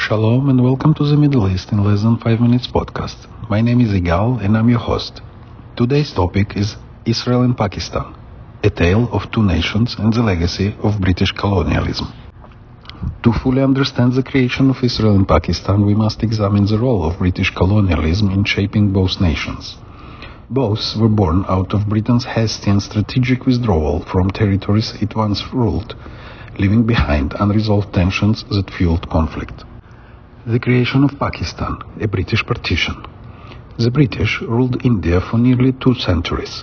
Shalom and welcome to the Middle East in less than 5 minutes podcast. My name is Igal and I'm your host. Today's topic is Israel and Pakistan, a tale of two nations and the legacy of British colonialism. To fully understand the creation of Israel and Pakistan, we must examine the role of British colonialism in shaping both nations. Both were born out of Britain's hasty and strategic withdrawal from territories it once ruled, leaving behind unresolved tensions that fueled conflict. The creation of Pakistan, a British partition. The British ruled India for nearly 2 centuries.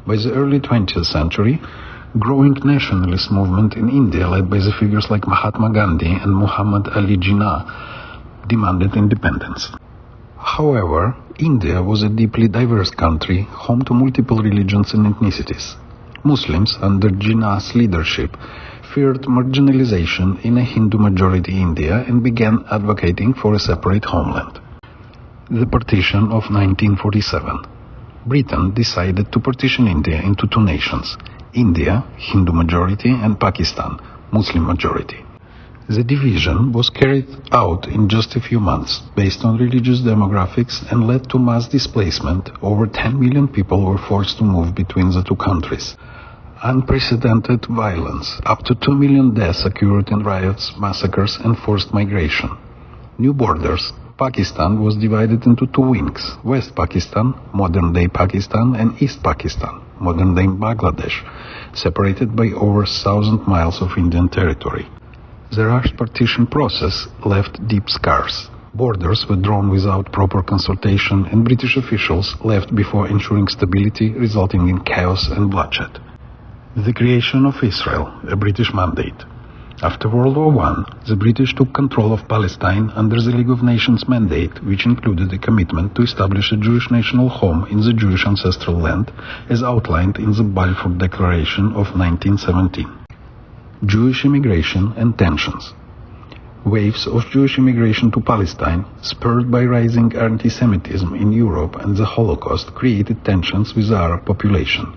By the early 20th century, growing nationalist movement in India led by the figures like Mahatma Gandhi and Muhammad Ali Jinnah demanded independence. However, India was a deeply diverse country, home to multiple religions and ethnicities. Muslims, under Jinnah's leadership, feared marginalization in a Hindu-majority India and began advocating for a separate homeland. The Partition of 1947. Britain decided to partition India into 2 nations, India, Hindu-majority, and Pakistan, Muslim-majority. The division was carried out in just a few months, based on religious demographics, and led to mass displacement. Over 10 million people were forced to move between the 2 countries. Unprecedented violence. Up to 2 million deaths occurred in riots, massacres, and forced migration. New borders. Pakistan was divided into 2 wings, West Pakistan, modern-day Pakistan, and East Pakistan, modern-day Bangladesh, separated by over 1,000 miles of Indian territory. The rushed partition process left deep scars. Borders were drawn without proper consultation, and British officials left before ensuring stability, resulting in chaos and bloodshed. The creation of Israel, a British mandate. After World War I, the British took control of Palestine under the League of Nations mandate, which included a commitment to establish a Jewish national home in the Jewish ancestral land, as outlined in the Balfour Declaration of 1917. Jewish immigration and tensions. Waves of Jewish immigration to Palestine, spurred by rising antisemitism in Europe and the Holocaust, created tensions with the Arab population.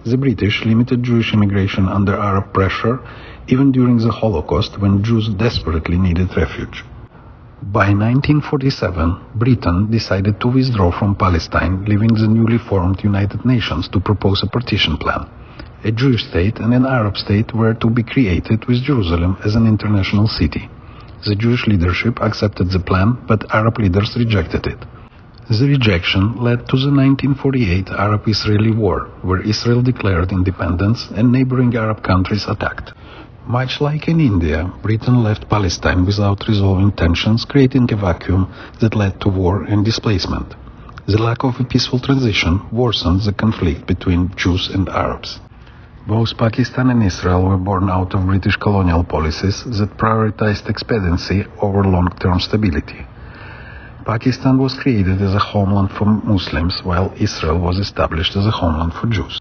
The British limited Jewish immigration under Arab pressure, even during the Holocaust when Jews desperately needed refuge. By 1947, Britain decided to withdraw from Palestine, leaving the newly formed United Nations to propose a partition plan. A Jewish state and an Arab state were to be created, with Jerusalem as an international city. The Jewish leadership accepted the plan, but Arab leaders rejected it. The rejection led to the 1948 Arab-Israeli War, where Israel declared independence and neighboring Arab countries attacked. Much like in India, Britain left Palestine without resolving tensions, creating a vacuum that led to war and displacement. The lack of a peaceful transition worsened the conflict between Jews and Arabs. Both Pakistan and Israel were born out of British colonial policies that prioritized expediency over long-term stability. Pakistan was created as a homeland for Muslims, while Israel was established as a homeland for Jews.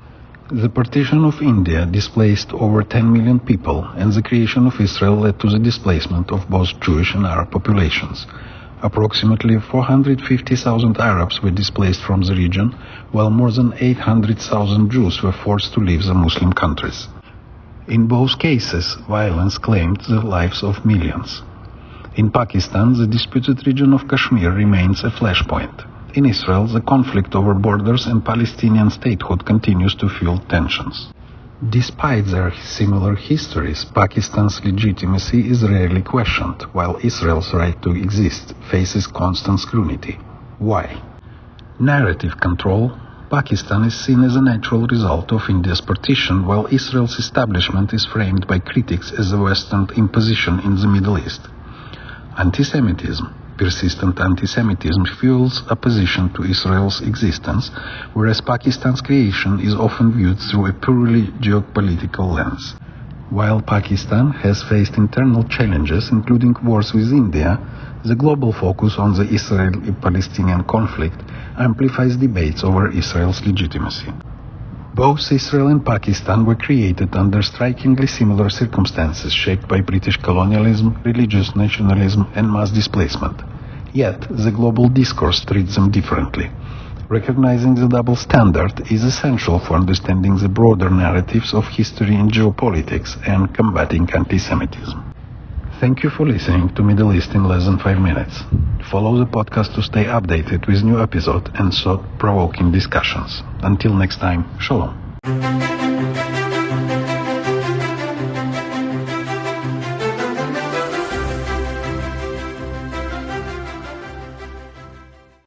The partition of India displaced over 10 million people, and the creation of Israel led to the displacement of both Jewish and Arab populations. Approximately 450,000 Arabs were displaced from the region, while more than 800,000 Jews were forced to leave the Muslim countries. In both cases, violence claimed the lives of millions. In Pakistan, the disputed region of Kashmir remains a flashpoint. In Israel, the conflict over borders and Palestinian statehood continues to fuel tensions. Despite their similar histories, Pakistan's legitimacy is rarely questioned, while Israel's right to exist faces constant scrutiny. Why? Narrative control. Pakistan is seen as a natural result of India's partition, while Israel's establishment is framed by critics as a Western imposition in the Middle East. Antisemitism. Persistent antisemitism fuels opposition to Israel's existence, whereas Pakistan's creation is often viewed through a purely geopolitical lens. While Pakistan has faced internal challenges, including wars with India, the global focus on the Israeli-Palestinian conflict amplifies debates over Israel's legitimacy. Both Israel and Pakistan were created under strikingly similar circumstances shaped by British colonialism, religious nationalism, and mass displacement. Yet, the global discourse treats them differently. Recognizing the double standard is essential for understanding the broader narratives of history and geopolitics and combating antisemitism. Thank you for listening to Middle East in less than 5 minutes. Follow the podcast to stay updated with new episodes and thought-provoking discussions. Until next time, Shalom.